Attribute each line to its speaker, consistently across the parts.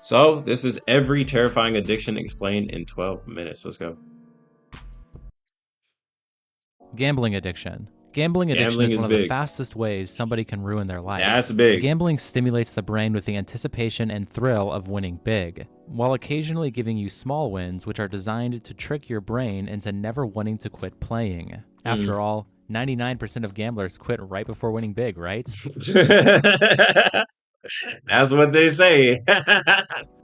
Speaker 1: So this is every terrifying addiction explained in 12 minutes. Let's go.
Speaker 2: Gambling addiction. Gambling addiction
Speaker 1: Gambling
Speaker 2: is
Speaker 1: is
Speaker 2: one of the
Speaker 1: big.
Speaker 2: fastest ways somebody can ruin their life.
Speaker 1: That's big.
Speaker 2: Gambling stimulates the brain with the anticipation and thrill of winning big, while occasionally giving you small wins which are designed to trick your brain into never wanting to quit playing. After all, 99% of gamblers quit right before winning big, right?
Speaker 1: That's what they say.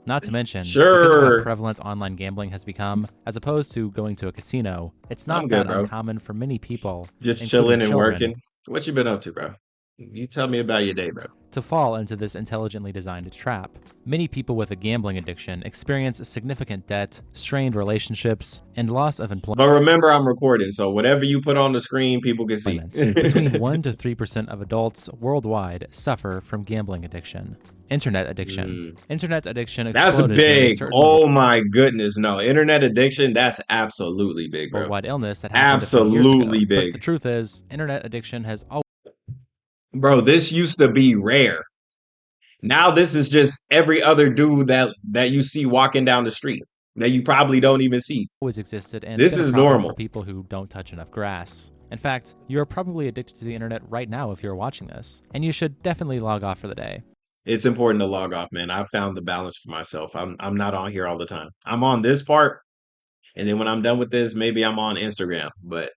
Speaker 2: Not to mention, because of how
Speaker 1: Sure.
Speaker 2: prevalent online gambling has become, as opposed to going to a casino, it's not
Speaker 1: I'm
Speaker 2: that
Speaker 1: good, bro.
Speaker 2: uncommon for many people,
Speaker 1: Just
Speaker 2: including
Speaker 1: chilling and
Speaker 2: children,
Speaker 1: working. What you been up to, bro? You tell me about your day, bro.
Speaker 2: to fall into this intelligently designed trap. Many people with a gambling addiction experience significant debt, strained relationships, and loss of employment.
Speaker 1: But remember, I'm recording, so whatever you put on the screen, people can see.
Speaker 2: Between 1 to 3% of adults worldwide suffer from gambling addiction. Internet addiction. Internet addiction
Speaker 1: That's
Speaker 2: exploded during a
Speaker 1: big.
Speaker 2: certain
Speaker 1: Oh my goodness. No, internet addiction, that's absolutely big, bro.
Speaker 2: worldwide illness that happened a few
Speaker 1: Absolutely
Speaker 2: years ago.
Speaker 1: big.
Speaker 2: But the truth is, internet addiction has always
Speaker 1: Bro, this used to be rare. Now this is just every other dude that you see walking down the street that you probably don't even see.
Speaker 2: existed and
Speaker 1: This
Speaker 2: been a
Speaker 1: is
Speaker 2: problem
Speaker 1: normal.
Speaker 2: for people who don't touch enough grass. In fact, you are probably addicted to the internet right now if you're watching this, and you should definitely log off for the day.
Speaker 1: It's important to log off, man. I've found the balance for myself. I'm not on here all the time. I'm on this part, and then when I'm done with this, maybe I'm on Instagram, but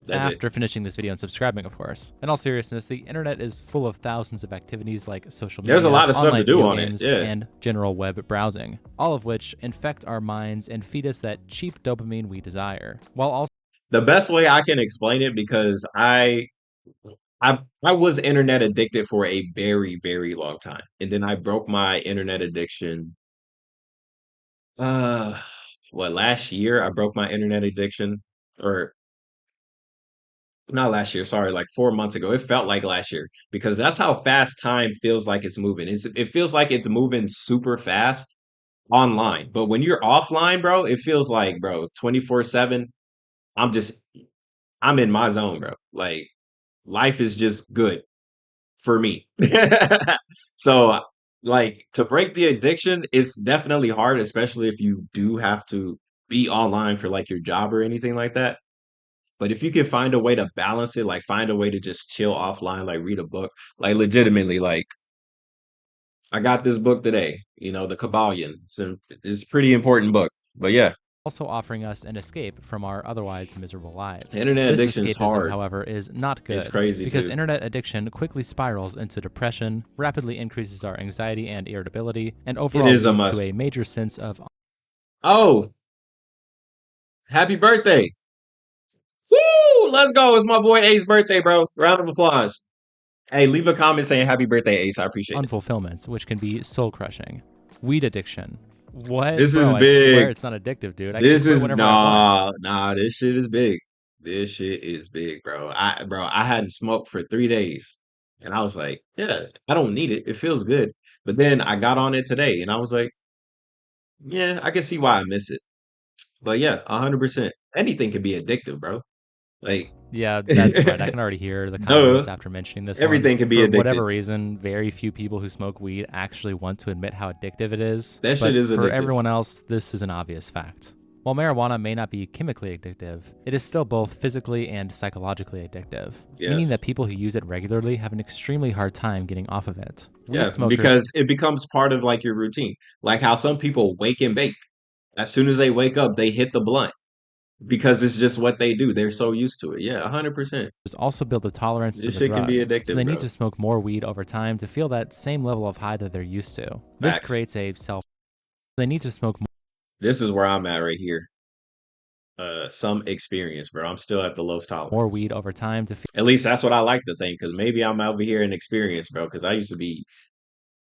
Speaker 1: that's it.
Speaker 2: After finishing this video and subscribing, of course. In all seriousness, the internet is full of thousands of activities like social media,
Speaker 1: There's a lot of stuff to
Speaker 2: online
Speaker 1: do
Speaker 2: video
Speaker 1: on it,
Speaker 2: games,
Speaker 1: yeah.
Speaker 2: and general web browsing, all of which infect our minds and feed us that cheap dopamine we desire, while also
Speaker 1: The best way I can explain it, because I was internet addicted for a very, very long time. And then I broke my internet addiction. Uh what, last year I broke my internet addiction, or not last year, sorry, like 4 months ago. It felt like last year because that's how fast time feels like it's moving. It feels like it's moving super fast online. But when you're offline, bro, it feels like, bro, 24/7, I'm just I'm in my zone, bro. Like life is just good for me. So, like, to break the addiction, it's definitely hard, especially if you do have to be online for like your job or anything like that. But if you can find a way to balance it, like find a way to just chill offline, like read a book, like legitimately, like I got this book today, The Kabbalion. It's a pretty important book. But yeah,
Speaker 2: also offering us an escape from our otherwise miserable lives.
Speaker 1: internet
Speaker 2: This
Speaker 1: addiction is
Speaker 2: escapism,
Speaker 1: hard.
Speaker 2: however, is not good.
Speaker 1: It's crazy,
Speaker 2: because
Speaker 1: too.
Speaker 2: internet addiction quickly spirals into depression, rapidly increases our anxiety and irritability, and overall
Speaker 1: is a
Speaker 2: leads
Speaker 1: must.
Speaker 2: to a major sense of
Speaker 1: Oh, happy birthday. Woo! Let's go. It's my boy Ace's birthday, bro. Round of applause. Hey, leave a comment saying happy birthday, Ace. I appreciate it.
Speaker 2: unfulfillment, which can be soul-crushing. Weed addiction. What?
Speaker 1: This
Speaker 2: Bro,
Speaker 1: is
Speaker 2: I
Speaker 1: big.
Speaker 2: swear it's not addictive, dude. I
Speaker 1: This
Speaker 2: can quit
Speaker 1: is
Speaker 2: whenever I want.
Speaker 1: nah. This shit is big. This shit is big, bro. I hadn't smoked for 3 days, and I was like, yeah, I don't need it. It feels good. But then I got on it today, and I was like, yeah, I can see why I miss it. But yeah, 100%. Anything can be addictive, bro. Like,
Speaker 2: Yeah, that's right. I can already hear the
Speaker 1: duh.
Speaker 2: comments after mentioning this
Speaker 1: Everything
Speaker 2: one.
Speaker 1: can be
Speaker 2: For
Speaker 1: addictive.
Speaker 2: whatever reason, very few people who smoke weed actually want to admit how addictive it is.
Speaker 1: That shit
Speaker 2: But
Speaker 1: is
Speaker 2: for
Speaker 1: addictive.
Speaker 2: everyone else, this is an obvious fact. While marijuana may not be chemically addictive, it is still both physically and psychologically addictive, meaning
Speaker 1: Yes.
Speaker 2: that people who use it regularly have an extremely hard time getting off of it. Weed
Speaker 1: Yeah,
Speaker 2: smokers
Speaker 1: because it becomes part of like your routine. Like how some people wake and bake. As soon as they wake up, they hit the blunt because it's just what they do. They're so used to it. Yeah, 100%.
Speaker 2: also build a tolerance to
Speaker 1: This
Speaker 2: the
Speaker 1: shit can
Speaker 2: drug,
Speaker 1: be
Speaker 2: so
Speaker 1: addictive,
Speaker 2: they need
Speaker 1: bro.
Speaker 2: to smoke more weed over time to feel that same level of high that they're used to. This
Speaker 1: Facts.
Speaker 2: creates a self. They need to smoke
Speaker 1: This is where I'm at right here. Some experience, bro. I'm still at the lowest
Speaker 2: more
Speaker 1: tolerance.
Speaker 2: weed over time to
Speaker 1: At least that's what I like to think, because maybe I'm over here in experience, bro. Because I used to be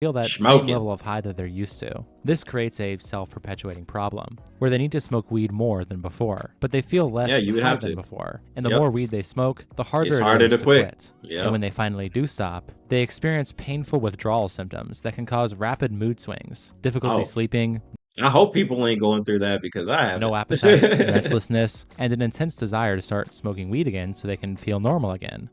Speaker 2: feel that same
Speaker 1: smoking.
Speaker 2: level of high that they're used to. This creates a self-perpetuating problem, where they need to smoke weed more than before, but they feel less
Speaker 1: Yeah, you would
Speaker 2: high
Speaker 1: have
Speaker 2: than
Speaker 1: to.
Speaker 2: before. And the
Speaker 1: Yep.
Speaker 2: more weed they smoke, the harder
Speaker 1: It's
Speaker 2: it
Speaker 1: harder
Speaker 2: is
Speaker 1: to
Speaker 2: to
Speaker 1: quit.
Speaker 2: And
Speaker 1: Yeah.
Speaker 2: when they finally do stop, they experience painful withdrawal symptoms that can cause rapid mood swings, difficulty
Speaker 1: Oh.
Speaker 2: sleeping,
Speaker 1: I hope people ain't going through that because I haven't.
Speaker 2: no appetite, restlessness, and an intense desire to start smoking weed again so they can feel normal again.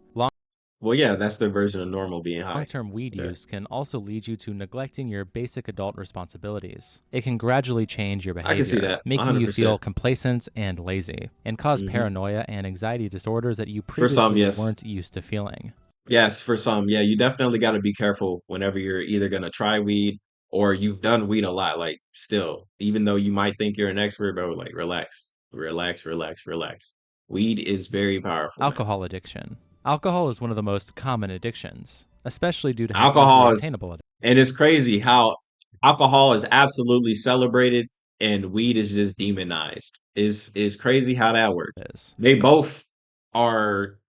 Speaker 1: Well, yeah, that's their version of normal being
Speaker 2: Long
Speaker 1: high.
Speaker 2: term weed
Speaker 1: Yeah.
Speaker 2: use can also lead you to neglecting your basic adult responsibilities. It can gradually change your
Speaker 1: I can see
Speaker 2: behavior,
Speaker 1: that
Speaker 2: making you feel
Speaker 1: 100%.
Speaker 2: complacent and lazy, and cause
Speaker 1: Hmm.
Speaker 2: paranoia and anxiety disorders that you
Speaker 1: For some,
Speaker 2: previously
Speaker 1: yes.
Speaker 2: weren't used to feeling.
Speaker 1: Yes, for some. Yeah, you definitely got to be careful whenever you're either going to try weed or you've done weed a lot. Like, still, even though you might think you're an expert, bro, like, relax, relax, relax, relax. Weed is very powerful, man.
Speaker 2: Alcohol addiction. Alcohol is one of the most common addictions, especially due to how easily
Speaker 1: Alcohol is,
Speaker 2: attainable it
Speaker 1: and it's crazy how alcohol is absolutely celebrated and weed is just demonized. Is crazy how that works.
Speaker 2: is.
Speaker 1: They both are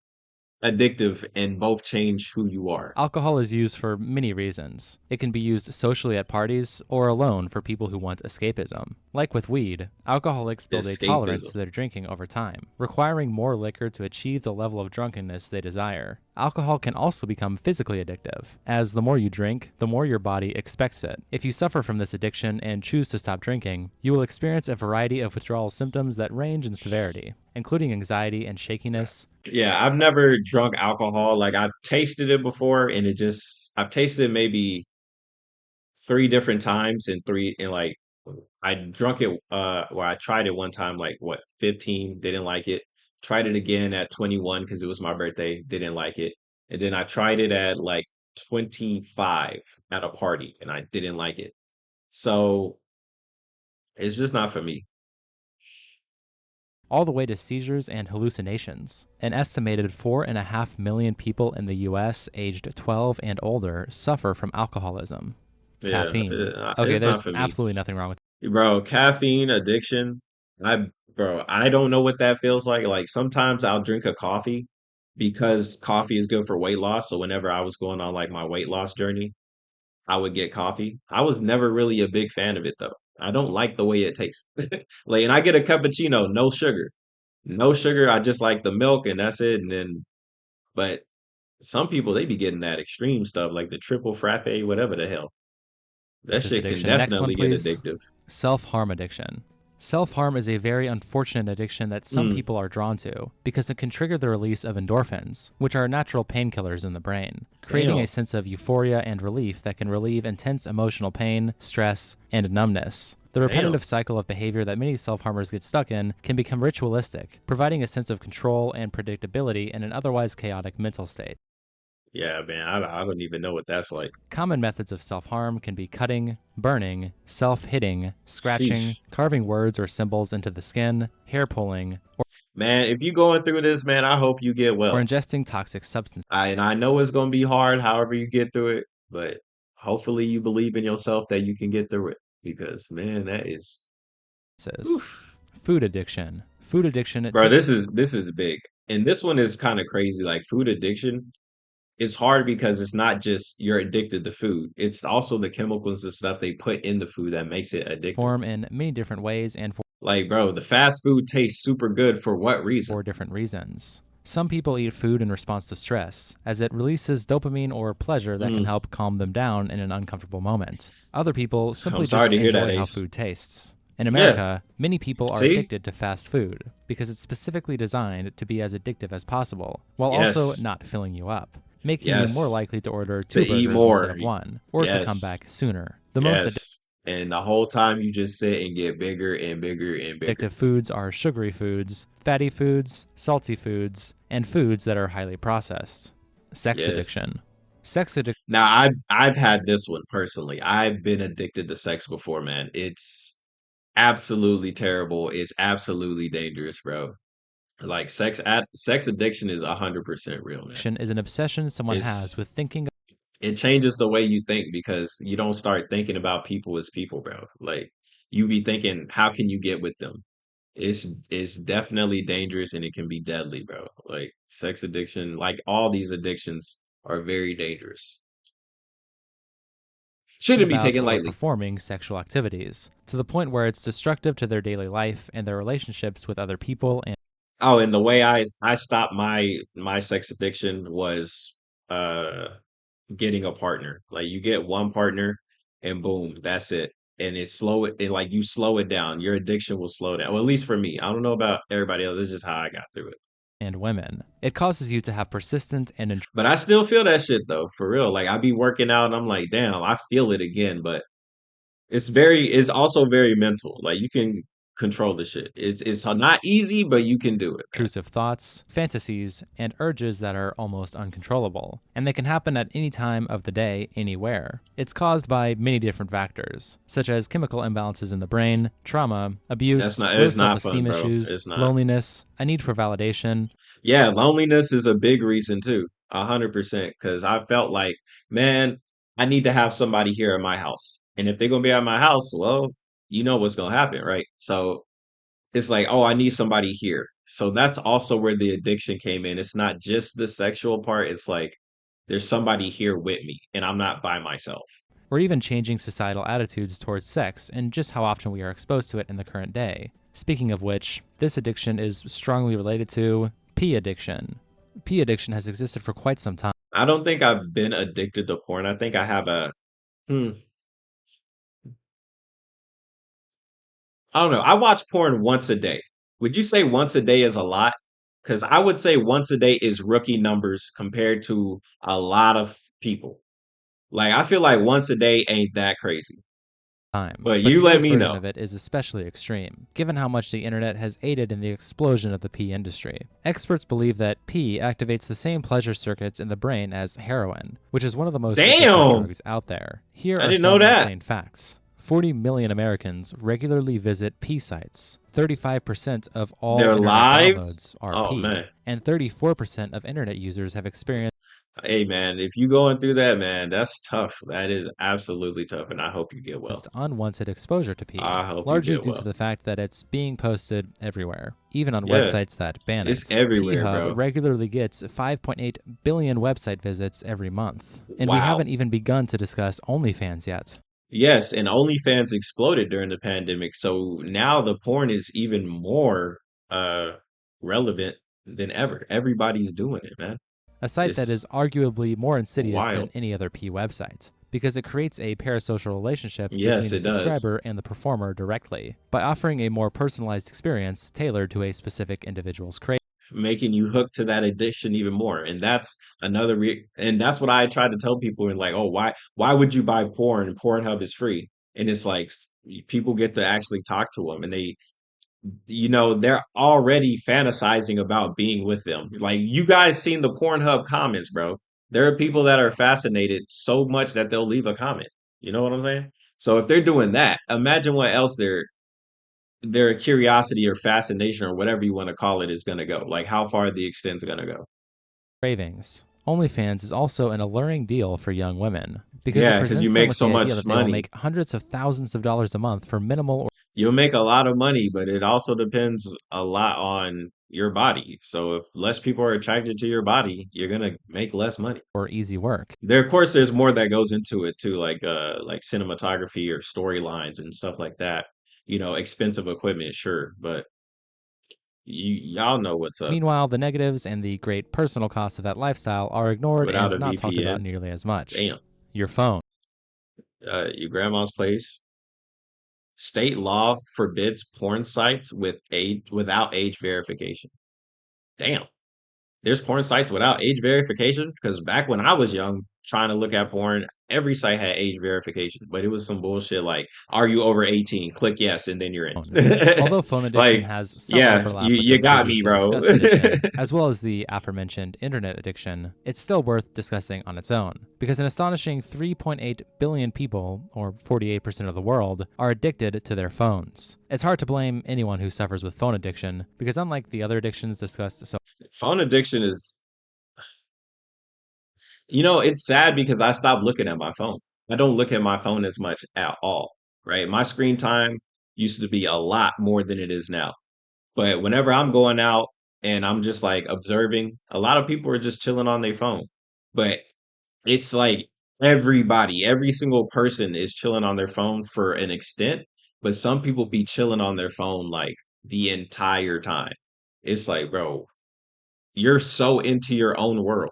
Speaker 1: addictive and both change who you are.
Speaker 2: Alcohol is used for many reasons. It can be used socially at parties or alone for people who want escapism. Like with weed, alcoholics build a tolerance
Speaker 1: Escapism.
Speaker 2: to their drinking over time, requiring more liquor to achieve the level of drunkenness they desire. Alcohol can also become physically addictive, as the more you drink, the more your body expects it. If you suffer from this addiction and choose to stop drinking, you will experience a variety of withdrawal symptoms that range in severity, including anxiety and shakiness,
Speaker 1: Yeah, I've never drunk alcohol. Like I've tasted it before and I've tasted it maybe three different times and like I drunk it well, I tried it one time like what 15, didn't like it. Tried it again at 21 because it was my birthday, didn't like it. And then I tried it at like 25 at a party and I didn't like it. So it's just not for me.
Speaker 2: all the way to seizures and hallucinations. An estimated 4.5 million people in the US aged 12 and older suffer from alcoholism.
Speaker 1: Yeah,
Speaker 2: Caffeine. Okay,
Speaker 1: it's not
Speaker 2: there's
Speaker 1: for me.
Speaker 2: absolutely nothing wrong with
Speaker 1: Bro, caffeine addiction. I don't know what that feels like. Like sometimes I'll drink a coffee because coffee is good for weight loss. So whenever I was going on like my weight loss journey, I would get coffee. I was never really a big fan of it though. I don't like the way it tastes. Like, and I get a cappuccino, no sugar. No sugar. I just like the milk and that's it. And then, but some people they be getting that extreme stuff like the triple frappe, whatever the hell. That
Speaker 2: this
Speaker 1: shit can
Speaker 2: addiction. Next one,
Speaker 1: definitely get
Speaker 2: please.
Speaker 1: addictive.
Speaker 2: Self harm addiction. Self harm is a very unfortunate addiction that some
Speaker 1: Mm,
Speaker 2: people are drawn to because it can trigger the release of endorphins, which are natural painkillers in the brain, creating a
Speaker 1: damn.
Speaker 2: sense of euphoria and relief that can relieve intense emotional pain, stress, and numbness. The
Speaker 1: Damn.
Speaker 2: repetitive cycle of behavior that many self harmers get stuck in can become ritualistic, providing a sense of control and predictability in an otherwise chaotic mental state.
Speaker 1: Yeah, man, I don't even know what that's like.
Speaker 2: Common methods of self harm can be cutting, burning, self hitting, scratching,
Speaker 1: Sheesh.
Speaker 2: carving words or symbols into the skin, hair pulling,
Speaker 1: Man, if you going through this, man, I hope you get
Speaker 2: or
Speaker 1: well.
Speaker 2: ingesting toxic substances.
Speaker 1: And I know it's gonna be hard, however you get through it, but hopefully you believe in yourself that you can get through it. Because man, that is oof.
Speaker 2: Food addiction. Food addiction, it
Speaker 1: Bro,
Speaker 2: takes
Speaker 1: this is big. And this one is kind of crazy. Like food addiction is hard because it's not just you're addicted to food. It's also the chemicals and stuff they put in the food that makes it addictive.
Speaker 2: form in many different ways and
Speaker 1: Like, bro, the fast food tastes super good for what reason?
Speaker 2: for different reasons. Some people eat food in response to stress, as it releases dopamine or pleasure that can
Speaker 1: Mm,
Speaker 2: help calm them down in an uncomfortable moment. Other people
Speaker 1: I'm
Speaker 2: simply
Speaker 1: sorry
Speaker 2: just
Speaker 1: to hear that,
Speaker 2: enjoy how
Speaker 1: Ace.
Speaker 2: food tastes. In
Speaker 1: Yeah,
Speaker 2: America, many people are
Speaker 1: see?
Speaker 2: addicted to fast food because it's specifically designed to be as addictive as possible, while also
Speaker 1: Yes.
Speaker 2: not filling you up, making you more
Speaker 1: Yes.
Speaker 2: likily to order
Speaker 1: To
Speaker 2: two
Speaker 1: eat
Speaker 2: burgers instead
Speaker 1: more.
Speaker 2: of one, or to come
Speaker 1: Yes.
Speaker 2: back sooner. The most
Speaker 1: Yes. And the whole time you just sit and get bigger and bigger and bigger.
Speaker 2: addictive foods are sugary foods, fatty foods, salty foods, and foods that are highly processed. Sex
Speaker 1: Yes.
Speaker 2: addiction. Sex addiction
Speaker 1: Now I've had this one personally. I've been addicted to sex before, man. It's absolutely terrible. It's absolutely dangerous, bro. Like sex addiction is 100% real, man.
Speaker 2: is an obsession someone has
Speaker 1: It's
Speaker 2: with thinking
Speaker 1: it changes the way you think because you don't start thinking about people as people, bro. Like you be thinking, how can you get with them? It's definitely dangerous and it can be deadly, bro. Like sex addiction, like all these addictions are very dangerous. Shouldn't be
Speaker 2: about
Speaker 1: taken
Speaker 2: or
Speaker 1: lightly.
Speaker 2: performing sexual activities, to the point where it's destructive to their daily life and their relationships with other people and
Speaker 1: Oh, and the way I stopped my sex addiction was uh getting a partner. Like you get one partner and boom, that's it. And like you slow it down. Your addiction will slow down. Well, at least for me. I don't know about everybody else. It's just how I got through it.
Speaker 2: and women. It causes you to have persistent and
Speaker 1: But I still feel that shit though, for real. Like I be working out and I'm like, damn, I feel it again. But it's also very mental. Like you can control the shit. It's not easy, but you can do it, man.
Speaker 2: intrusive thoughts, fantasies, and urges that are almost uncontrollable, and they can happen at any time of the day, anywhere. It's caused by many different factors, such as chemical imbalances in the brain, trauma,
Speaker 1: That's
Speaker 2: abuse,
Speaker 1: not
Speaker 2: low
Speaker 1: it's
Speaker 2: self
Speaker 1: not fun,
Speaker 2: esteem
Speaker 1: bro.
Speaker 2: issues,
Speaker 1: It's not.
Speaker 2: loneliness, a need for validation,
Speaker 1: Yeah, loneliness is a big reason too. 100%. Because I felt like, man, I need to have somebody here at my house. And if they're gonna be at my house, well, you know what's gonna happen, right? So it's like, oh, I need somebody here. So that's also where the addiction came in. It's not just the sexual part. It's like there's somebody here with me and I'm not by myself.
Speaker 2: or even changing societal attitudes towards sex and just how often we are exposed to it in the current day. Speaking of which, this addiction is strongly related to pee addiction. Pee addiction has existed for quite some time.
Speaker 1: I don't think I've been addicted to porn. I think I have hmm, I don't know. I watch porn once a day. Would you say once a day is a lot? Because I would say once a day is rookie numbers compared to a lot of people. Like, I feel like once a day ain't that crazy. But
Speaker 2: But
Speaker 1: you let
Speaker 2: today's
Speaker 1: me
Speaker 2: version
Speaker 1: know.
Speaker 2: of it is especially extreme, given how much the internet has aided in the explosion of the pee industry. Experts believe that pee activates the same pleasure circuits in the brain as heroin, which is one of the most addictive
Speaker 1: Damn!
Speaker 2: drugs out there. Here
Speaker 1: I
Speaker 2: are
Speaker 1: didn't know
Speaker 2: some
Speaker 1: that.
Speaker 2: insane facts. 40 million Americans regularly visit pee sites. 35% of all
Speaker 1: Their
Speaker 2: internet
Speaker 1: lives?
Speaker 2: downloads are
Speaker 1: Oh,
Speaker 2: pee,
Speaker 1: man.
Speaker 2: and 34% of internet users have experienced
Speaker 1: Hey, man, if you going through that, man, that's tough. That is absolutely tough. And I hope you get well.
Speaker 2: unwanted exposure to pee,
Speaker 1: I hope you
Speaker 2: largely
Speaker 1: get
Speaker 2: due to
Speaker 1: well.
Speaker 2: the fact that it's being posted everywhere, even on
Speaker 1: Yeah,
Speaker 2: websites that ban
Speaker 1: it's
Speaker 2: it.
Speaker 1: everywhere,
Speaker 2: P-Hub
Speaker 1: bro.
Speaker 2: regularly gets 5.8 billion website visits every month, and we
Speaker 1: Wow.
Speaker 2: haven't even begun to discuss OnlyFans yet.
Speaker 1: Yes, and OnlyFans exploded during the pandemic, so now the porn is even more uh relevant than ever. Everybody's doing it, man.
Speaker 2: A site that
Speaker 1: It's
Speaker 2: is arguably more insidious than
Speaker 1: wild.
Speaker 2: any other P website, because it creates a parasocial relationship between
Speaker 1: Yes,
Speaker 2: the
Speaker 1: it does.
Speaker 2: subscriber and the performer directly, by offering a more personalized experience tailored to a specific individual's cravings.
Speaker 1: Making you hooked to that addiction even more. And that's and that's what I try to tell people and like, oh, why would you buy porn? Pornhub is free. And it's like people get to actually talk to them and they're already fantasizing about being with them. Like you guys seen the Pornhub comments, bro. There are people that are fascinated so much that they'll leave a comment. You know what I'm saying? So if they're doing that, imagine what else their curiosity or fascination or whatever you want to call it is going to go. Like how far the extent's going to go.
Speaker 2: Cravings. OnlyFans is also an alluring deal for young women because it
Speaker 1: Yeah, because you
Speaker 2: presents them
Speaker 1: make
Speaker 2: with
Speaker 1: so
Speaker 2: the idea
Speaker 1: much
Speaker 2: that they will
Speaker 1: money.
Speaker 2: make hundreds of thousands of dollars a month for minimal
Speaker 1: You'll make a lot of money, but it also depends a lot on your body. So if less people are attracted to your body, you're gonna make less money.
Speaker 2: or easy work.
Speaker 1: There, of course, there's more that goes into it too, like cinematography or storylines and stuff like that. Expensive equipment, sure, but y'all know what's up
Speaker 2: Meanwhile, the negatives and the great personal costs of that lifestyle are ignored
Speaker 1: without
Speaker 2: and
Speaker 1: a
Speaker 2: not talked about
Speaker 1: VPN.
Speaker 2: nearly as much.
Speaker 1: Damn,
Speaker 2: Your phone.
Speaker 1: your grandma's place. State law forbids porn sites without age verification. Damn. There's porn sites without age verification because back when I was young, trying to look at porn, every site had age verification, but it was some bullshit like, "Are you over 18? Click yes, and then you're in."
Speaker 2: Although phone addiction
Speaker 1: Like,
Speaker 2: has some
Speaker 1: yeah,
Speaker 2: overlap with
Speaker 1: you
Speaker 2: the
Speaker 1: got me,
Speaker 2: previously
Speaker 1: bro.
Speaker 2: discussed addiction, as well as the aforementioned internet addiction, it's still worth discussing on its own, because an astonishing 3.8 billion people, or 48% of the world, are addicted to their phones. It's hard to blame anyone who suffers with phone addiction, because unlike the other addictions discussed so
Speaker 1: Phone addiction is, it's sad because I stopped looking at my phone. I don't look at my phone as much at all, right? My screen time used to be a lot more than it is now. But whenever I'm going out and I'm just like observing, a lot of people are just chilling on their phone. But it's like every single person is chilling on their phone for an extent, but some people be chilling on their phone like the entire time. It's like, bro, you're so into your own world.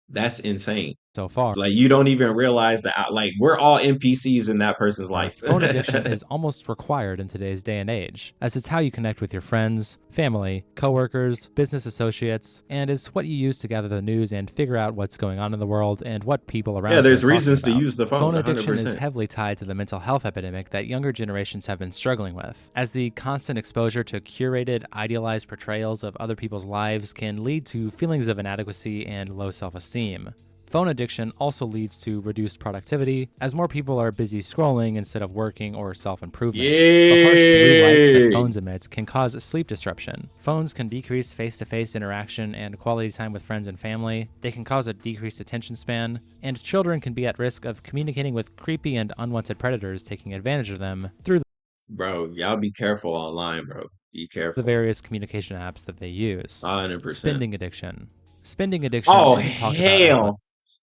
Speaker 1: That's insane.
Speaker 2: so far.
Speaker 1: Like you don't even realize that like we're all NPCs in that person's life.
Speaker 2: Phone addiction is almost required in today's day and age, as it's how you connect with your friends, family, coworkers, business associates, and it's what you use to gather the news and figure out what's going on in the world and what people around
Speaker 1: Yeah,
Speaker 2: you are
Speaker 1: there's
Speaker 2: talking
Speaker 1: reasons to
Speaker 2: about.
Speaker 1: use the phone,
Speaker 2: Phone addiction is
Speaker 1: 100%.
Speaker 2: heavily tied to the mental health epidemic that younger generations have been struggling with, as the constant exposure to curated, idealized portrayals of other people's lives can lead to feelings of inadequacy and low self-esteem. Phone addiction also leads to reduced productivity, as more people are busy scrolling instead of working or self-improvement. The harsh blue lights that
Speaker 1: Yeah.
Speaker 2: phones emit can cause sleep disruption. Phones can decrease face-to-face interaction and quality time with friends and family. They can cause a decreased attention span, and children can be at risk of communicating with creepy and unwanted predators taking advantage of them through
Speaker 1: Bro, y'all be careful online, bro. Be
Speaker 2: the
Speaker 1: careful.
Speaker 2: various communication apps that they use.
Speaker 1: 100%.
Speaker 2: Spending addiction. Spending addiction
Speaker 1: Oh,
Speaker 2: isn't talked about as much
Speaker 1: hell.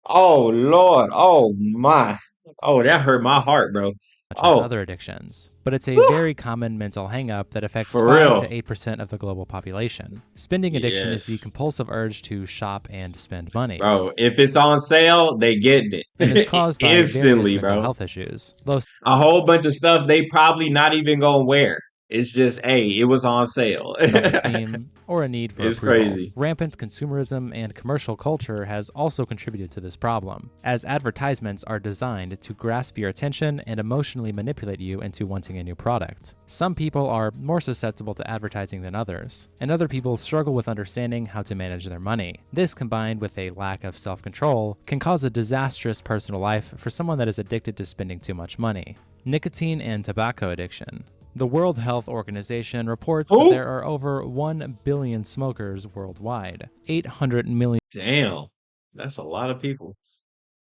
Speaker 1: Oh, Lord. Oh, my. Oh, that hurt my heart, bro.
Speaker 2: as
Speaker 1: Oh,
Speaker 2: other addictions, but it's a
Speaker 1: whew,
Speaker 2: very common mental hangup that affects
Speaker 1: for
Speaker 2: 5
Speaker 1: real.
Speaker 2: to 8% of the global population. Spending addiction is the
Speaker 1: Yes.
Speaker 2: compulsive urge to shop and spend money,
Speaker 1: Bro, if it's on sale, they getting
Speaker 2: and is
Speaker 1: it.
Speaker 2: caused by various
Speaker 1: Instantly,
Speaker 2: mental
Speaker 1: bro.
Speaker 2: health issues. Low
Speaker 1: A whole bunch of stuff they probably not even gonna wear. It's just, hey, it was on sale.
Speaker 2: self-esteem, or a need for
Speaker 1: It's
Speaker 2: approval.
Speaker 1: crazy.
Speaker 2: Rampant consumerism and commercial culture has also contributed to this problem, as advertisements are designed to grasp your attention and emotionally manipulate you into wanting a new product. Some people are more susceptible to advertising than others, and other people struggle with understanding how to manage their money. This, combined with a lack of self-control, can cause a disastrous personal life for someone that is addicted to spending too much money. Nicotine and tobacco addiction. The World Health Organization reports that
Speaker 1: Who?
Speaker 2: there are over 1 billion smokers worldwide, 800 million
Speaker 1: Damn. That's a lot of people.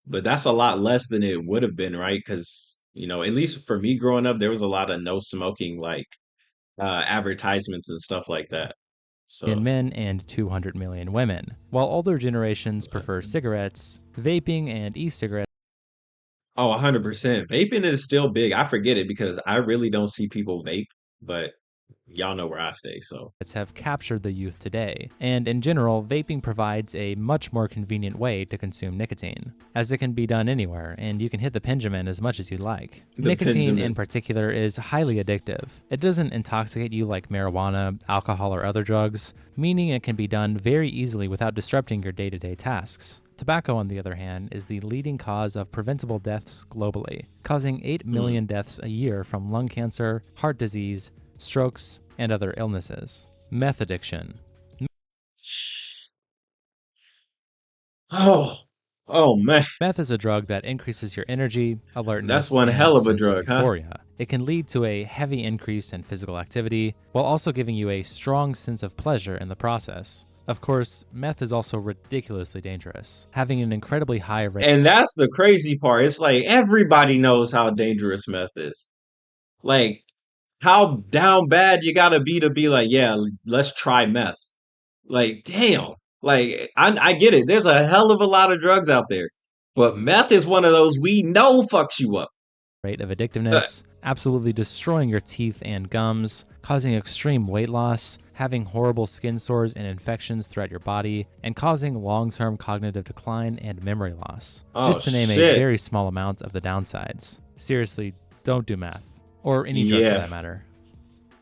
Speaker 1: But that's a lot less than it would have been, right? Because, at least for me growing up, there was a lot of no smoking, like advertisements and stuff like that. So,
Speaker 2: men and 200 million women, while older generations prefer cigarettes, vaping, and e-cigarettes
Speaker 1: oh, 100%. Vaping is still big. I forget it because I really don't see people vape, but y'all know where I stay. So,
Speaker 2: have captured the youth today, and in general, vaping provides a much more convenient way to consume nicotine, as it can be done anywhere, and you can hit the Benjamin as much as you like.
Speaker 1: the
Speaker 2: Nicotine, in
Speaker 1: Benjamin.
Speaker 2: particular, is highly addictive. It doesn't intoxicate you like marijuana, alcohol, or other drugs, meaning it can be done very easily without disrupting your day-to-day tasks. Tobacco, on the other hand, is the leading cause of preventable deaths globally, causing 8
Speaker 1: Mm.
Speaker 2: million deaths a year from lung cancer, heart disease, strokes, and other illnesses. Meth addiction.
Speaker 1: Oh, oh man.
Speaker 2: Meth is a drug that increases your energy,
Speaker 1: That's
Speaker 2: alertness,
Speaker 1: one hell
Speaker 2: and
Speaker 1: of a
Speaker 2: sense of
Speaker 1: drug, huh?
Speaker 2: euphoria. It can lead to a heavy increase in physical activity, while also giving you a strong sense of pleasure in the process. Of course, meth is also ridiculously dangerous, having an incredibly high rate
Speaker 1: And that's the crazy part. It's like everybody knows how dangerous meth is. Like, how down bad you gotta be to be like, yeah, let's try meth. Like, damn. Like, I get it. There's a hell of a lot of drugs out there, but meth is one of those we know fucks you up.
Speaker 2: rate of
Speaker 1: Uh,
Speaker 2: addictiveness, absolutely destroying your teeth and gums, causing extreme weight loss, having horrible skin sores and infections throughout your body, and causing long-term cognitive decline and memory loss.
Speaker 1: oh
Speaker 2: Just to name a
Speaker 1: shit.
Speaker 2: very small amount of the downsides. Seriously, don't do meth. Or any drug for
Speaker 1: Yeah.
Speaker 2: that matter.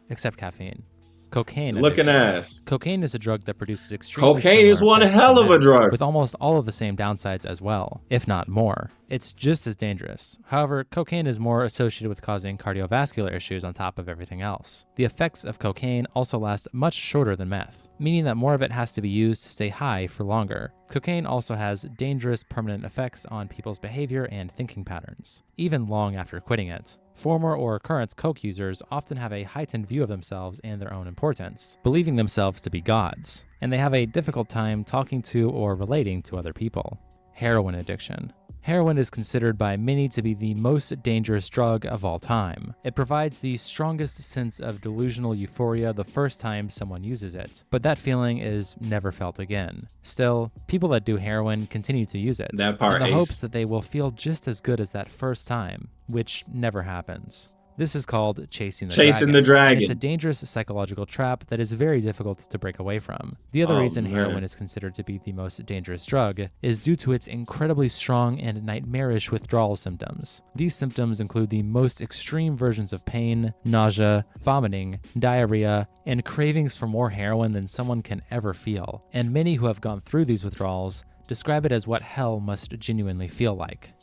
Speaker 2: Except caffeine. Cocaine
Speaker 1: Looking
Speaker 2: addiction.
Speaker 1: ass.
Speaker 2: Cocaine is a drug that produces extremely
Speaker 1: Cocaine is
Speaker 2: similar
Speaker 1: one
Speaker 2: effects to
Speaker 1: hell of a
Speaker 2: meth,
Speaker 1: drug.
Speaker 2: with almost all of the same downsides as well, if not more. It's just as dangerous. However, cocaine is more associated with causing cardiovascular issues on top of everything else. The effects of cocaine also last much shorter than meth, meaning that more of it has to be used to stay high for longer. Cocaine also has dangerous permanent effects on people's behavior and thinking patterns, even long after quitting it. Former or current coke users often have a heightened view of themselves and their own importance, believing themselves to be gods, and they have a difficult time talking to or relating to other people. Heroin addiction. Heroin is considered by many to be the most dangerous drug of all time. It provides the strongest sense of delusional euphoria the first time someone uses it, but that feeling is never felt again. Still, people that do heroin continue to use it,
Speaker 1: That part,
Speaker 2: in the
Speaker 1: Ace.
Speaker 2: hopes that they will feel just as good as that first time, which never happens. This is called chasing the
Speaker 1: Chasing the
Speaker 2: dragon, and it's a
Speaker 1: dragon.
Speaker 2: dangerous psychological trap that is very difficult to break away from. The other
Speaker 1: Oh
Speaker 2: reason heroin
Speaker 1: man.
Speaker 2: is considered to be the most dangerous drug is due to its incredibly strong and nightmarish withdrawal symptoms. These symptoms include the most extreme versions of pain, nausea, vomiting, diarrhea, and cravings for more heroin than someone can ever feel. And many who have gone through these withdrawals describe it as what hell must genuinely feel like.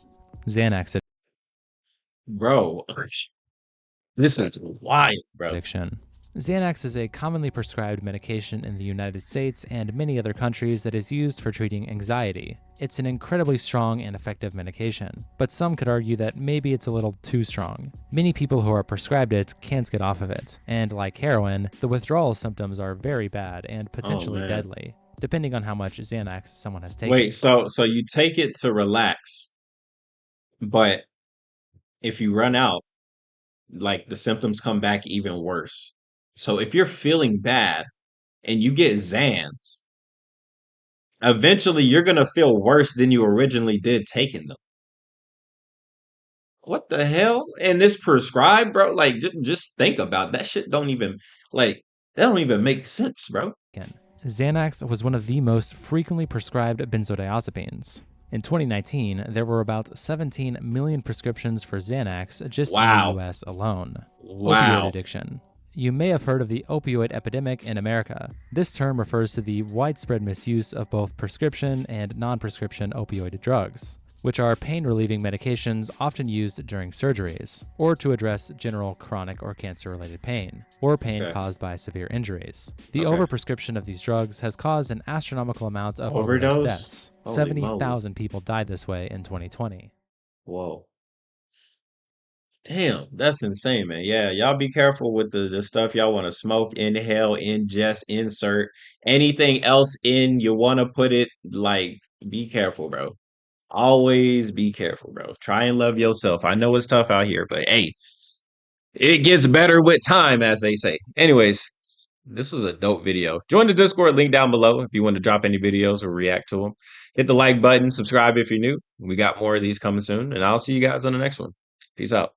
Speaker 2: Xanax
Speaker 1: Bro, this is wild, bro.
Speaker 2: addiction. Xanax is a commonly prescribed medication in the United States and many other countries that is used for treating anxiety. It's an incredibly strong and effective medication, but some could argue that maybe it's a little too strong. Many people who are prescribed it can't get off of it, and like heroin, the withdrawal symptoms are very bad and
Speaker 1: Oh
Speaker 2: potentially
Speaker 1: man.
Speaker 2: deadly, depending on how much Xanax someone has
Speaker 1: Wait,
Speaker 2: taken.
Speaker 1: so you take it to relax, but if you run out, like the symptoms come back even worse. So if you're feeling bad and you get Xans, eventually you're gonna feel worse than you originally did taking them. What the hell? And this prescribed, bro? Like, just think about that shit. Don't even like that don't even make sense, bro.
Speaker 2: Xanax was one of the most frequently prescribed benzodiazepines. In 2019, there were about 17 million prescriptions for Xanax just in the
Speaker 1: Wow,
Speaker 2: US alone. Opioid
Speaker 1: wow.
Speaker 2: addiction. You may have heard of the opioid epidemic in America. This term refers to the widespread misuse of both prescription and non prescription opioid drugs, which are pain relieving medications often used during surgeries, or to address general chronic or cancer related pain, or pain
Speaker 1: Okay,
Speaker 2: caused by severe injuries. The
Speaker 1: okay.
Speaker 2: overprescription of these drugs has caused an astronomical amount of overdose
Speaker 1: Overdose.
Speaker 2: deaths.
Speaker 1: Holy moly.
Speaker 2: 70,000 people died this way in 2020.
Speaker 1: Whoa. Damn, that's insane, man. Yeah, y'all be careful with the stuff y'all want to smoke, inhale, ingest, insert, anything else in you want to put it, like, be careful, bro. Always be careful, bro. Try and love yourself. I know it's tough out here, but hey, it gets better with time, as they say. Anyways, this was a dope video. Join the Discord link down below if you want to drop any videos or react to them. Hit the like button, subscribe if you're new. We got more of these coming soon, and I'll see you guys on the next one. Peace out.